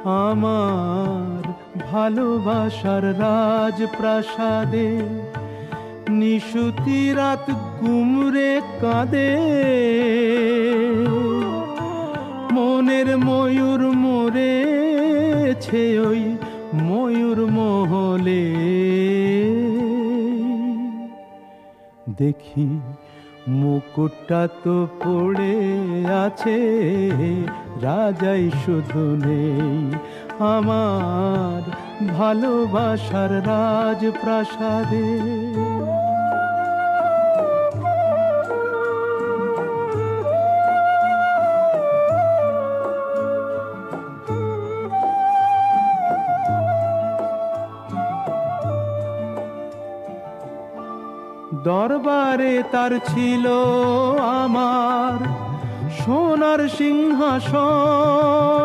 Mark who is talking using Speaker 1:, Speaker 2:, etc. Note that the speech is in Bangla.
Speaker 1: আমার ভালোবাসার রাজপ্রাসাদে নিশুতি রাত গুমরে কাঁদে, মনের ময়ূর মরেছে ওই ময়ূর মহলে। দেখি মুকুটটা তো পড়ে আছে, রাজাই শুধু নেই আমার ভালোবাসার রাজপ্রাসাদে। দরবারে তার ছিল আমার সোনার সিংহাসন,